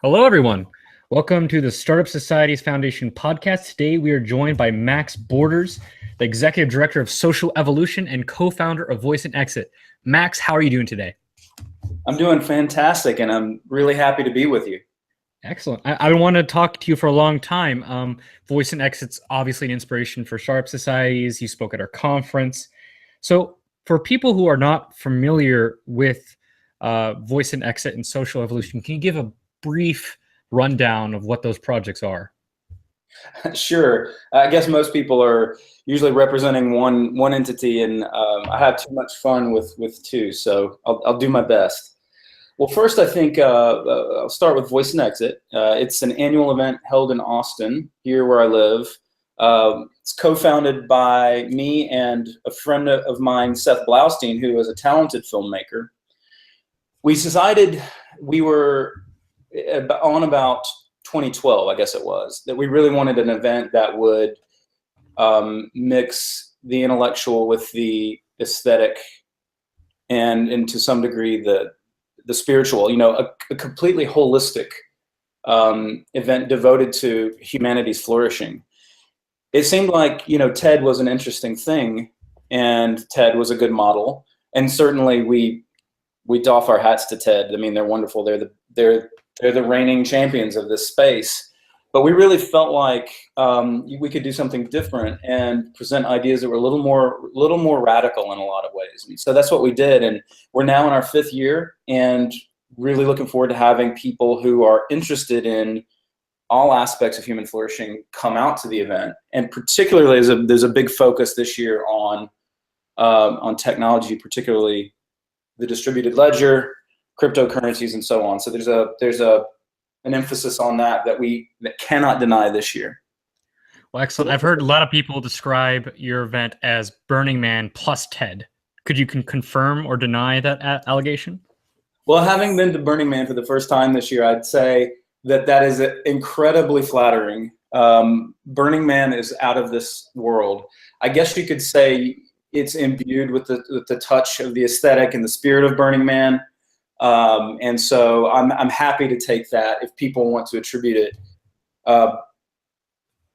Hello, everyone. Welcome to the Startup Societies Foundation podcast. Today, we are joined by Max Borders, the Executive Director of Social Evolution and co-founder of Voice and Exit. Max, how are you doing today? I'm doing fantastic, and I'm really happy to be with you. Excellent. I wanted to talk to you for a long time. Voice and Exit's obviously an inspiration for Startup Societies. You spoke at our conference. So for people who are not familiar with Voice and Exit and Social Evolution, can you give a brief rundown of what those projects are? Sure. I guess most people are usually representing one entity, and I have too much fun with two, so I'll do my best. Well, first, I think I'll start with Voice and Exit. It's an annual event held in Austin, here where I live. It's co-founded by me and a friend of mine, Seth Blaustein, who is a talented filmmaker. We decided we were on about 2012, I guess it was, that we really wanted an event that would mix the intellectual with the aesthetic and to some degree the spiritual, a completely holistic event devoted to humanity's flourishing. It seemed like, TED was an interesting thing, and TED was a good model. And certainly we doff our hats to TED. I mean, they're wonderful. They're the reigning champions of this space. But we really felt like we could do something different and present ideas that were a little more radical in a lot of ways. And so that's what we did. And we're now in our 5th year and really looking forward to having people who are interested in all aspects of human flourishing come out to the event. And particularly there's a big focus this year on technology, particularly the distributed ledger, cryptocurrencies, and so on. So there's an emphasis on that cannot deny this year. Well, excellent. I've heard a lot of people describe your event as Burning Man plus TED. Could you confirm or deny that allegation? Well, having been to Burning Man for the first time this year, I'd say that is incredibly flattering. Burning Man is out of this world. I guess you could say it's imbued with the touch of the aesthetic and the spirit of Burning Man. And so I'm happy to take that if people want to attribute it.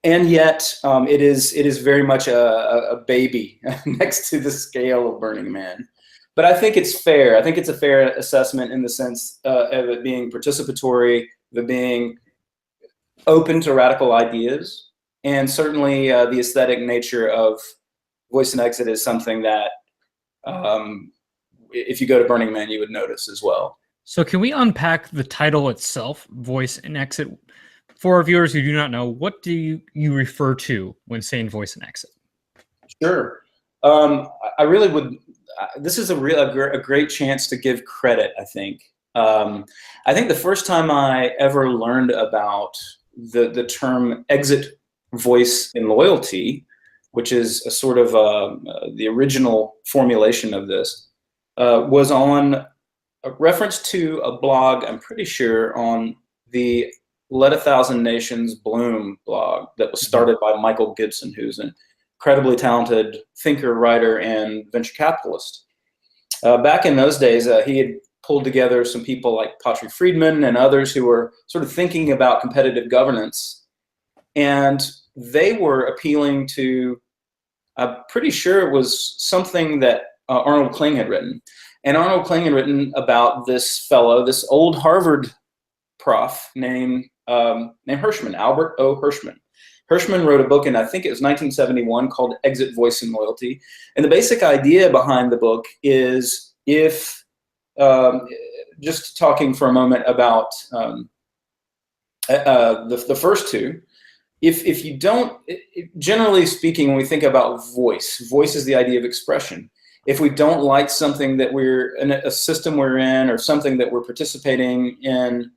And yet it is very much a baby next to the scale of Burning Man. But I think it's fair. I think it's a fair assessment in the sense of it being participatory, of it being open to radical ideas, and certainly the aesthetic nature of Voice and Exit is something that if you go to Burning Man, you would notice as well. So can we unpack the title itself, Voice and Exit? For our viewers who do not know, what do you refer to when saying Voice and Exit? Sure. I really would. This is a great chance to give credit, I think. I think the first time I ever learned about the term exit, voice, and loyalty, which is a sort of the original formulation of this, was on a reference to a blog, I'm pretty sure, on the Let a Thousand Nations Bloom blog that was started by Michael Gibson, who's an incredibly talented thinker, writer, and venture capitalist. Back in those days, he had pulled together some people like Patrick Friedman and others who were sort of thinking about competitive governance. And they were appealing to, I'm pretty sure it was something that Arnold Kling had written. And Arnold Kling had written about this fellow, this old Harvard prof named Hirschman, Albert O. Hirschman. Hirschman wrote a book in, I think it was 1971, called Exit, Voice, and Loyalty. And the basic idea behind the book is just talking for a moment about the first two, if you don't, generally speaking, when we think about voice is the idea of expression. If we don't like something that we're in, a system we're in, or something that we're participating in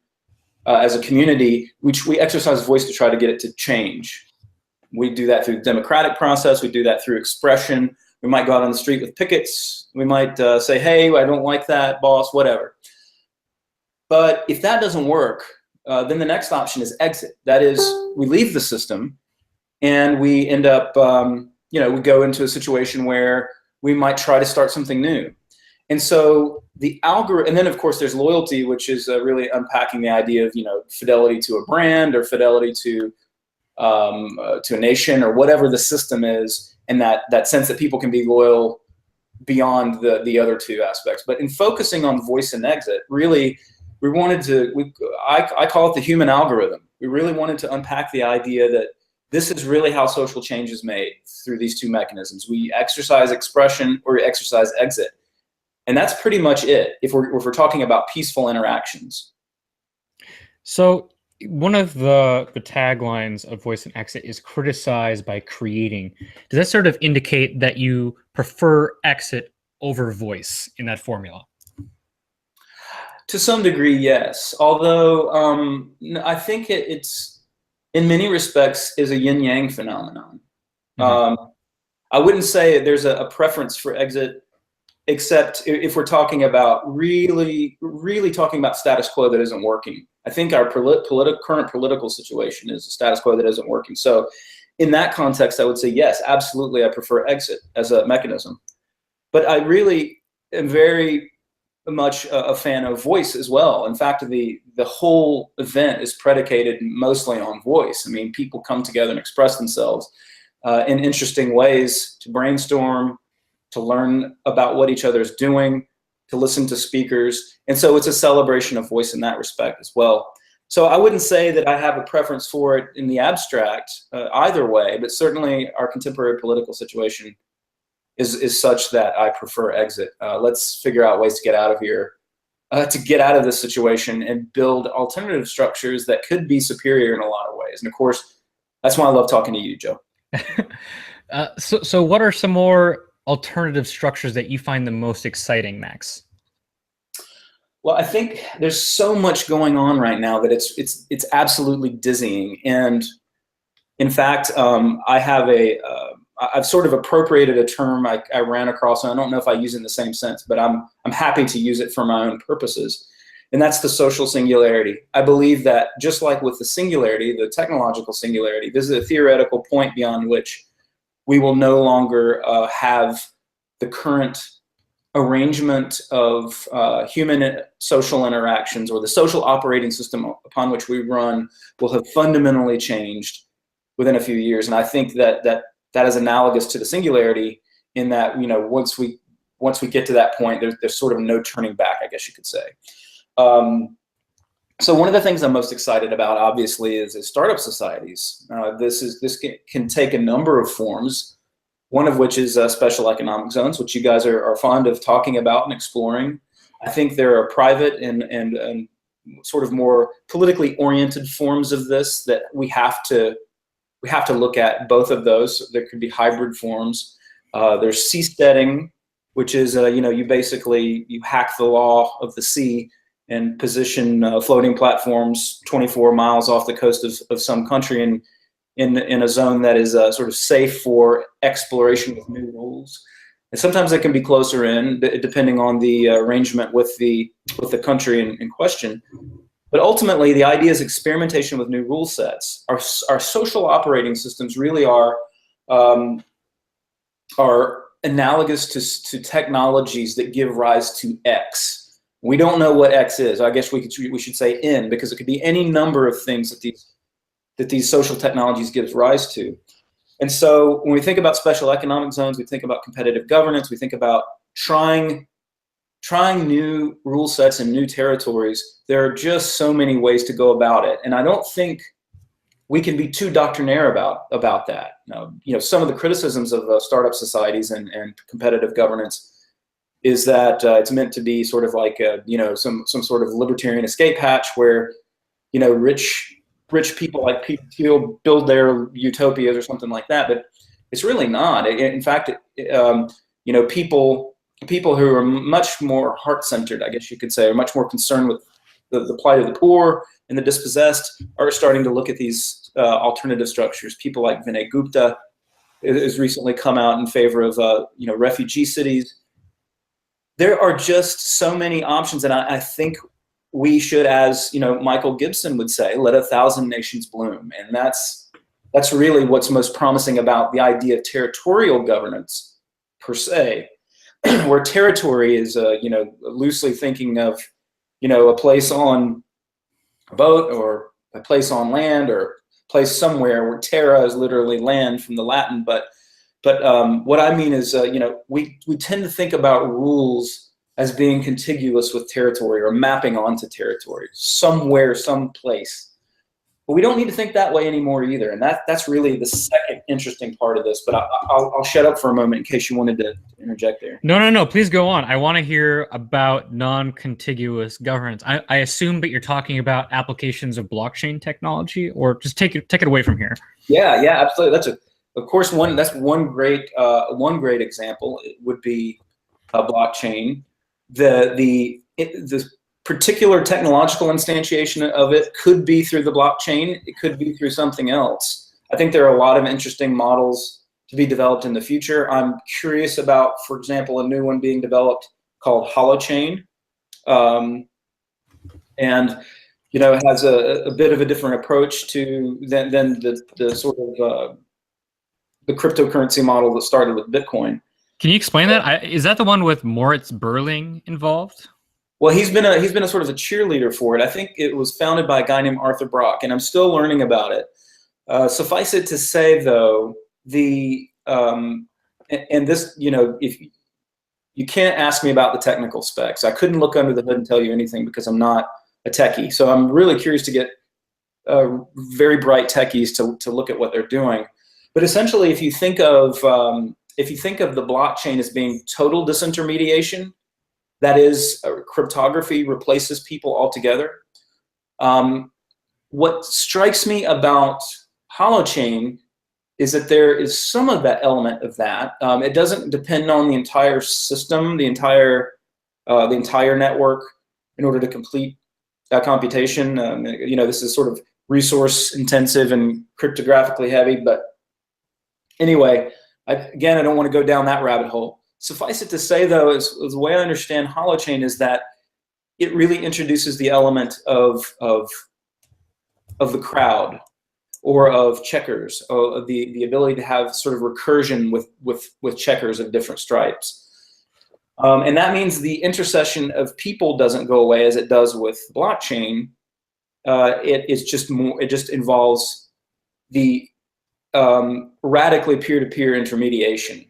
as a community, we exercise voice to try to get it to change. We do that through the democratic process. We do that through expression. We might go out on the street with pickets. We might say, hey, I don't like that, boss, whatever. But if that doesn't work, then the next option is exit. That is, we leave the system and we end up, we go into a situation where we might try to start something new. And so the algorithm, and then of course there's loyalty, which is really unpacking the idea of, fidelity to a brand or fidelity to a nation or whatever the system is, and that sense that people can be loyal beyond the other two aspects. But in focusing on voice and exit, really, we wanted to, I call it the human algorithm. We really wanted to unpack the idea that this is really how social change is made, through these two mechanisms. We exercise expression or exercise exit. And that's pretty much it if we're talking about peaceful interactions. So one of the taglines of Voice and Exit is criticize by creating. Does that sort of indicate that you prefer exit over voice in that formula? To some degree, yes. Although I think it's, in many respects, is a yin-yang phenomenon. Mm-hmm. I wouldn't say there's a preference for exit, except if we're talking about really talking about status quo that isn't working. I think our current political situation is a status quo that isn't working. So in that context, I would say, yes, absolutely, I prefer exit as a mechanism. But I really am very much a fan of voice as well. In fact, the whole event is predicated mostly on voice. I mean, people come together and express themselves in interesting ways, to brainstorm, to learn about what each other is doing, to listen to speakers. And so it's a celebration of voice in that respect as well. So I wouldn't say that I have a preference for it in the abstract either way, but certainly our contemporary political situation is such that I prefer exit. Let's figure out ways to get out of here, to get out of this situation and build alternative structures that could be superior in a lot of ways. And of course, that's why I love talking to you, Joe. So what are some more alternative structures that you find the most exciting, Max? Well, I think there's so much going on right now that it's absolutely dizzying. And in fact, I've sort of appropriated a term I ran across, and I don't know if I use it in the same sense, but I'm happy to use it for my own purposes. And that's the social singularity. I believe that just like with the singularity, the technological singularity, this is a theoretical point beyond which we will no longer have the current arrangement of human social interactions, or the social operating system upon which we run will have fundamentally changed within a few years. And I think that is analogous to the singularity, in that, once we get to that point, there's sort of no turning back, I guess you could say. So one of the things I'm most excited about, obviously, is startup societies. This can take a number of forms, one of which is special economic zones, which you guys are fond of talking about and exploring. I think there are private and sort of more politically oriented forms of this that we have to look at, both of those. There could be hybrid forms. There's seasteading, which is you hack the law of the sea and position floating platforms 24 miles off the coast of some country in a zone that is sort of safe for exploration with new rules. And sometimes it can be closer in, depending on the arrangement with the country in question. But ultimately, the idea is experimentation with new rule sets. Our social operating systems really are analogous to technologies that give rise to X. We don't know what X is. I guess we should say N, because it could be any number of things that these social technologies give rise to. And so when we think about special economic zones, we think about competitive governance, we think about trying new rule sets in new territories. There are just so many ways to go about it. And I don't think we can be too doctrinaire about that. Some of the criticisms of startup societies and competitive governance is that it's meant to be sort of like some sort of libertarian escape hatch where rich people like Peter Thiel build their utopias or something like that. But it's really not. In fact, people who are much more heart-centered, I guess you could say, are much more concerned with the plight of the poor and the dispossessed, are starting to look at these alternative structures. People like Vinay Gupta has recently come out in favor of refugee cities. There are just so many options, and I think we should, as Michael Gibson would say, let 1,000 nations bloom. And that's really what's most promising about the idea of territorial governance per se. where territory is, loosely thinking of, a place on a boat or a place on land or a place somewhere, where terra is literally land from the Latin. But what I mean is, we tend to think about rules as being contiguous with territory or mapping onto territory, somewhere, someplace. But we don't need to think that way anymore either. And that's really the second interesting part of this. But I'll shut up for a moment in case you wanted to interject there. No. Please go on. I want to hear about non-contiguous governance. I assume that you're talking about applications of blockchain technology, or just take it away from here. Yeah, absolutely. That's one great example. It would be a blockchain. The particular technological instantiation of it could be through the blockchain. It could be through something else. I think there are a lot of interesting models to be developed in the future. I'm curious about, for example, a new one being developed called Holochain. And, it has a bit of a different approach to than the sort of the cryptocurrency model that started with Bitcoin. Can you explain that? Is that the one with Moritz Berling involved? Well, he's been a sort of a cheerleader for it. I think it was founded by a guy named Arthur Brock, and I'm still learning about it. Suffice it to say, though, and this, if you can't ask me about the technical specs, I couldn't look under the hood and tell you anything because I'm not a techie. So I'm really curious to get very bright techies to look at what they're doing. But essentially, if you think of the blockchain as being total disintermediation, that is, cryptography replaces people altogether. What strikes me about Holochain is that there is some of that element of that. It doesn't depend on the entire system, the entire network, in order to complete that computation. This is sort of resource intensive and cryptographically heavy. But anyway, I don't want to go down that rabbit hole. Suffice it to say, though, is the way I understand Holochain is that it really introduces the element of the crowd, or of checkers, or the ability to have sort of recursion with checkers of different stripes. And that means the intercession of people doesn't go away as it does with blockchain. It just involves the radically peer-to-peer intermediation,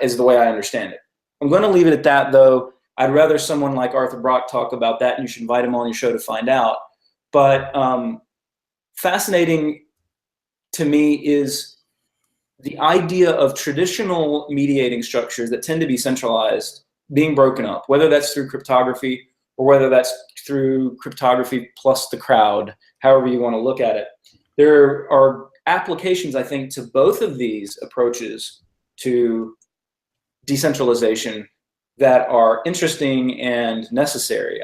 is the way I understand it. I'm going to leave it at that, though. I'd rather someone like Arthur Brock talk about that, and you should invite him on your show to find out. But fascinating to me is the idea of traditional mediating structures that tend to be centralized being broken up, whether that's through cryptography or whether that's through cryptography plus the crowd, however you want to look at it. There are applications, I think, to both of these approaches to decentralization that are interesting and necessary.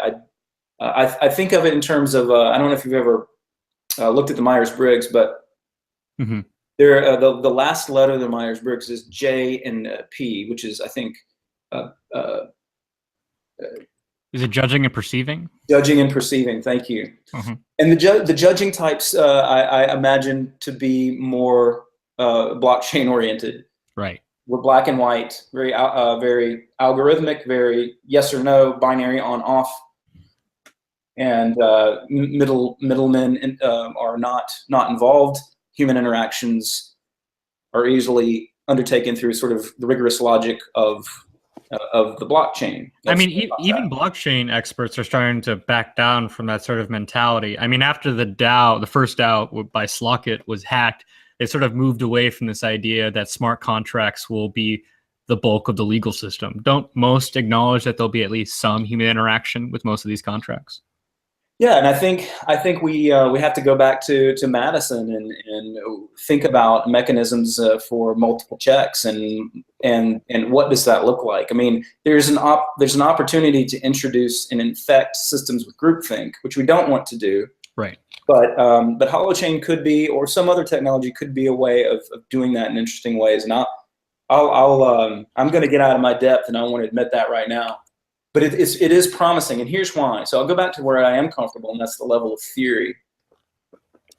I think of it in terms of, I don't know if you've ever looked at the Myers-Briggs, but mm-hmm. the last letter of the Myers-Briggs is J and P, which is, I think, is it judging and perceiving? Judging and perceiving, thank you. Mm-hmm. And the judging types, I imagine to be more blockchain oriented. Right. We're black and white, very algorithmic, very yes or no, binary on off, and middlemen are not involved. Human interactions are easily undertaken through sort of the rigorous logic of the blockchain. I mean, even blockchain experts are starting to back down from that sort of mentality. I mean, after the first DAO by Slockit was hacked, they sort of moved away from this idea that smart contracts will be the bulk of the legal system. Don't most acknowledge that there'll be at least some human interaction with most of these contracts? Yeah, and I think we have to go back to Madison and think about mechanisms for multiple checks and what does that look like? I mean, there's an opportunity to introduce and infect systems with groupthink, which we don't want to do. Right. But Holochain could be, or some other technology could be, a way of doing that in interesting ways. And I'm going to get out of my depth, and I want to admit that right now. But it is promising, and here's why. So I'll go back to where I am comfortable, and that's the level of theory.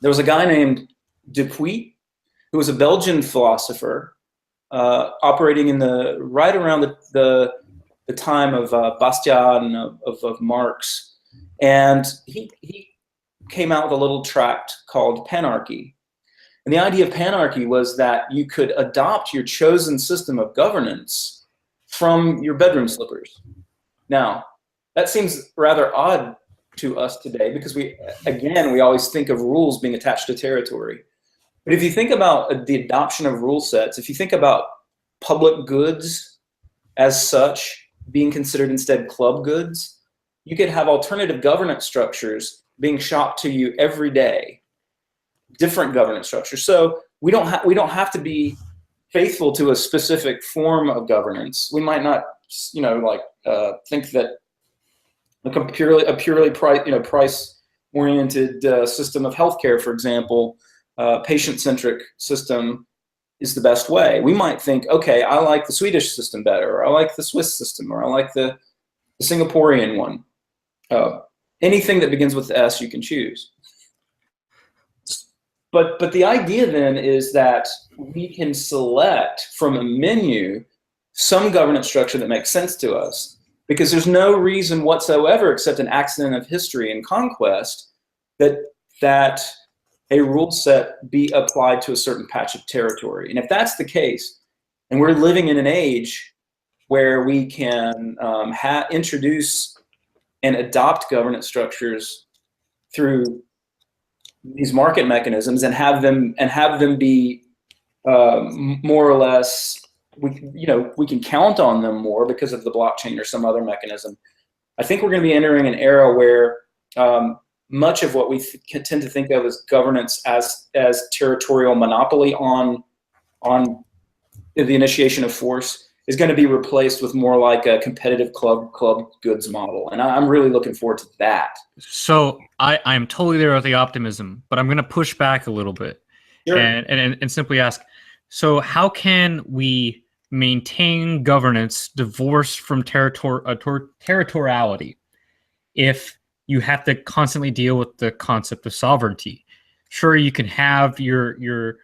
There was a guy named Dupuy, who was a Belgian philosopher, operating in right around the the time of Bastiat and of Marx. And he came out with a little tract called Panarchy. And the idea of panarchy was that you could adopt your chosen system of governance from your bedroom slippers. Now, that seems rather odd to us today because we always think of rules being attached to territory. But if you think about the adoption of rule sets, if you think about public goods as such being considered instead club goods, you could have alternative governance structures being shopped to you every day, different governance structures. So we don't have to be faithful to a specific form of governance. We might not, think that a purely price-oriented system of healthcare, for example, patient-centric system is the best way. We might think, okay, I like the Swedish system better, or I like the Swiss system, or I like the Singaporean one. Anything that begins with S, you can choose. But the idea then is that we can select from a menu some governance structure that makes sense to us, because there's no reason whatsoever, except an accident of history and conquest, that a rule set be applied to a certain patch of territory. And if that's the case, and we're living in an age where we can introduce and adopt governance structures through these market mechanisms and have them be more or less, we can count on them more because of the blockchain or some other mechanism. I think we're going to be entering an era where much of what we tend to think of as governance as territorial monopoly on the initiation of force is going to be replaced with more like a competitive club goods model. And I'm really looking forward to that. So I'm totally there with the optimism, but I'm going to push back a little bit. Sure. and simply ask, so how can we maintain governance divorced from territoriality if you have to constantly deal with the concept of sovereignty? Sure, you can have your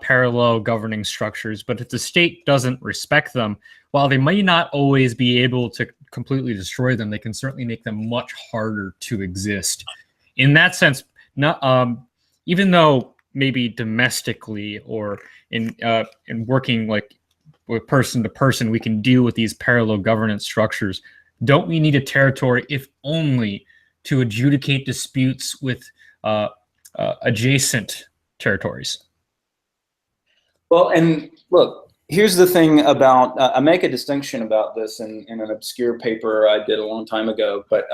parallel governing structures, but if the state doesn't respect them, while they may not always be able to completely destroy them, they can certainly make them much harder to exist. In that sense, not even though maybe domestically or in working like with person to person, we can deal with these parallel governance structures. Don't we need a territory, if only to adjudicate disputes with adjacent territories? Well, and look, here's the thing about, I make a distinction about this in an obscure paper I did a long time ago, but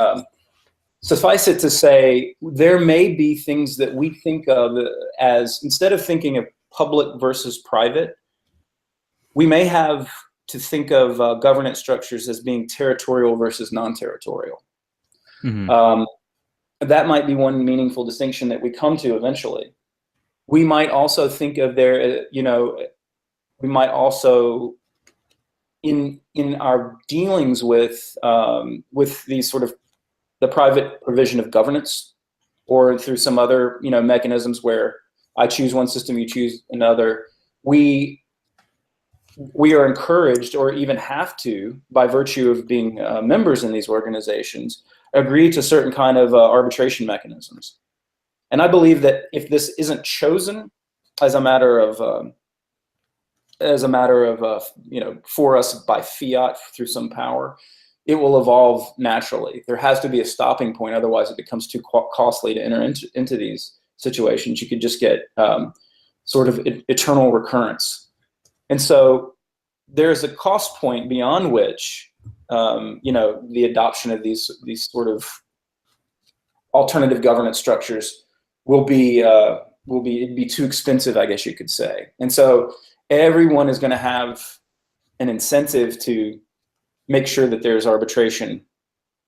suffice it to say, there may be things that we think of as, instead of thinking of public versus private, we may have to think of governance structures as being territorial versus non-territorial. Mm-hmm. That might be one meaningful distinction that we come to eventually. We might also think of we might also, in our dealings with these sort of the private provision of governance, or through some other mechanisms where I choose one system, you choose another, we are encouraged, or even have to, by virtue of being members in these organizations, agree to certain kind of arbitration mechanisms. And I believe that if this isn't chosen as a matter of for us by fiat through some power, it will evolve naturally. There has to be a stopping point, otherwise it becomes too costly to enter into these situations. You could just get sort of eternal recurrence. And so there's a cost point beyond which the adoption of these sort of alternative governance structures will be too expensive, I guess you could say. And so everyone is going to have an incentive to make sure that there's arbitration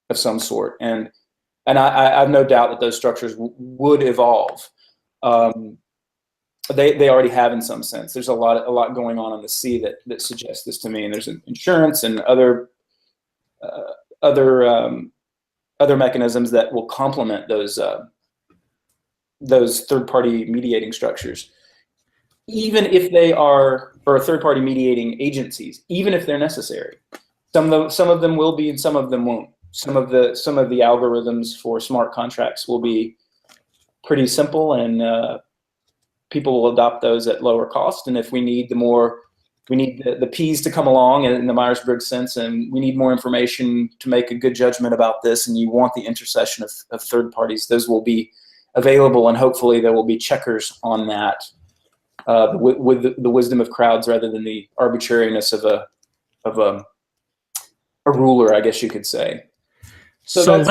of some sort, and I have no doubt that those structures would evolve. They already have in some sense. There's a lot going on the sea that suggests this to me, and there's insurance and other mechanisms that will complement those third-party mediating structures, even if they are, or third-party mediating agencies, even if they're necessary. Some of them will be, and some of them won't. Some of the algorithms for smart contracts will be pretty simple, and people will adopt those at lower cost. And if we need the P's to come along in the Myers-Briggs sense, and we need more information to make a good judgment about this, and you want the intercession of third parties, those will be available, and hopefully there will be checkers on that with the wisdom of crowds rather than the arbitrariness of a ruler, I guess you could say. So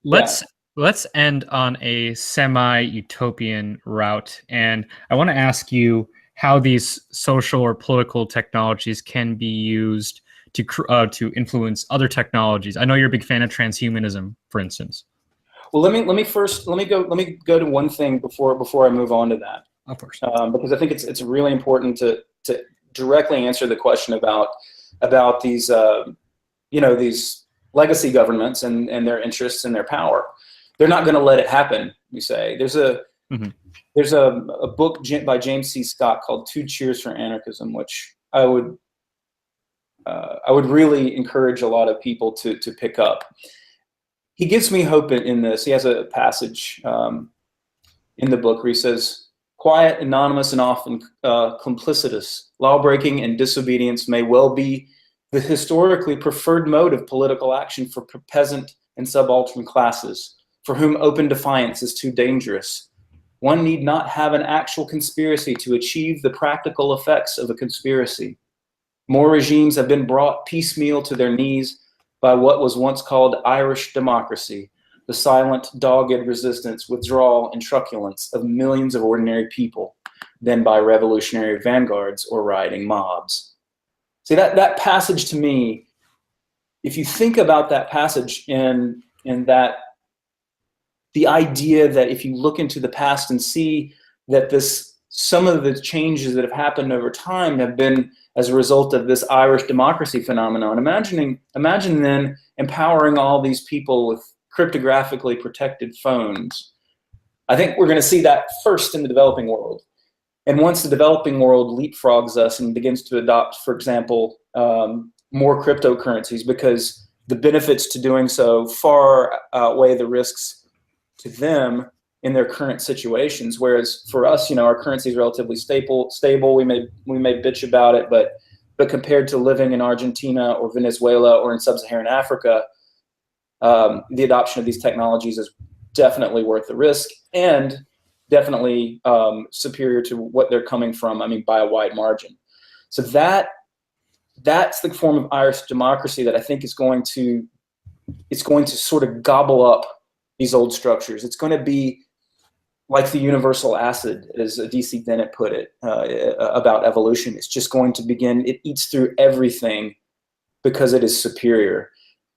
let's end on a semi-utopian route, and I want to ask you how these social or political technologies can be used to influence other technologies. I know you're a big fan of transhumanism, for instance. Well, let me go to one thing before I move on to that. Of course, because I think it's really important to directly answer the question about these these legacy governments and their interests and their power. They're not going to let it happen. We say there's a book by James C. Scott called Two Cheers for Anarchism, which I would really encourage a lot of people to pick up. He gives me hope in this. He has a passage in the book where he says, "Quiet, anonymous, and often complicitous lawbreaking and disobedience may well be the historically preferred mode of political action for peasant and subaltern classes, for whom open defiance is too dangerous. One need not have an actual conspiracy to achieve the practical effects of a conspiracy. More regimes have been brought piecemeal to their knees by what was once called Irish democracy, the silent, dogged resistance, withdrawal, and truculence of millions of ordinary people, than by revolutionary vanguards or rioting mobs." See, that passage to me, if you think about that passage in that the idea that if you look into the past and see that some of the changes that have happened over time have been as a result of this Irish democracy phenomenon, imagine then empowering all these people with cryptographically protected phones. I think we're going to see that first in the developing world. And once the developing world leapfrogs us and begins to adopt, for example, more cryptocurrencies, because the benefits to doing so far outweigh the risks to them in their current situations. Whereas for us, our currency is relatively stable. We may bitch about it, but compared to living in Argentina or Venezuela or in sub-Saharan Africa, the adoption of these technologies is definitely worth the risk, and definitely superior to what they're coming from, by a wide margin. So that's the form of Irish democracy that I think is going to sort of gobble up these old structures. It's going to be like the universal acid, as D.C. Dennett put it about evolution. It's just going to begin, it eats through everything because it is superior.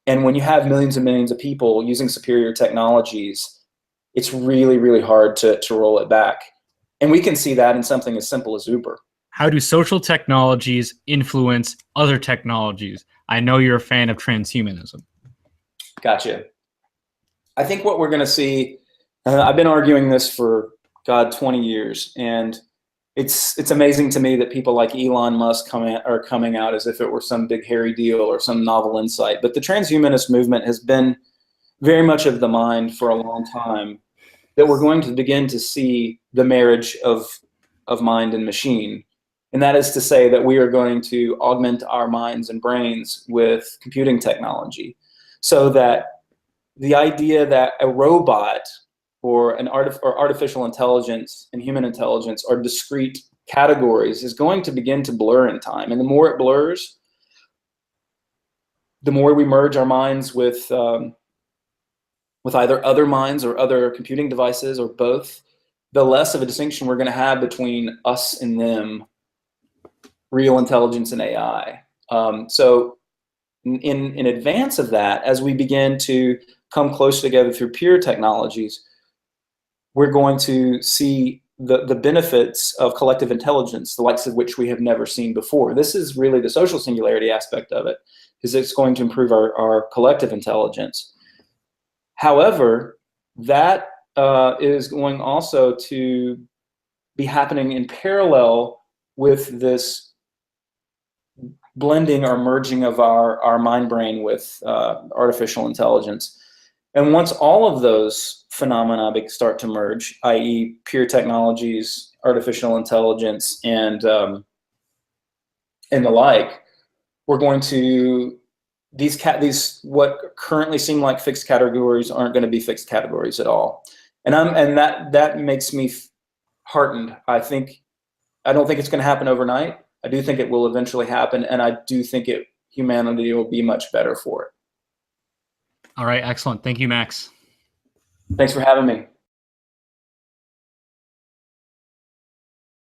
And when you have millions and millions of people using superior technologies, it's really, really hard to roll it back. And we can see that in something as simple as Uber. How do social technologies influence other technologies? I know you're a fan of transhumanism. Gotcha. I think what we're going to see, I've been arguing this for, 20 years, and it's amazing to me that people like Elon Musk are coming out as if it were some big hairy deal or some novel insight. But the transhumanist movement has been very much of the mind for a long time, that we're going to begin to see the marriage of mind and machine. And that is to say that we are going to augment our minds and brains with computing technology, so that the idea that a robot or artificial intelligence and human intelligence are discrete categories is going to begin to blur in time. And the more it blurs, the more we merge our minds with either other minds or other computing devices or both, the less of a distinction we're going to have between us and them, real intelligence and AI. So in advance of that, as we begin to come closer together through peer technologies, we're going to see the benefits of collective intelligence, the likes of which we have never seen before. This is really the social singularity aspect of it, because it's going to improve our collective intelligence. However, that is going also to be happening in parallel with this blending or merging of our mind brain with artificial intelligence. And once all of those phenomena start to merge, i.e. pure technologies, artificial intelligence, and the like, we're going to, these what currently seem like fixed categories aren't going to be fixed categories at all. And that makes me heartened. I don't think it's going to happen overnight. I do think it will eventually happen, and I do think humanity will be much better for it. All right, excellent. Thank you, Max. Thanks for having me.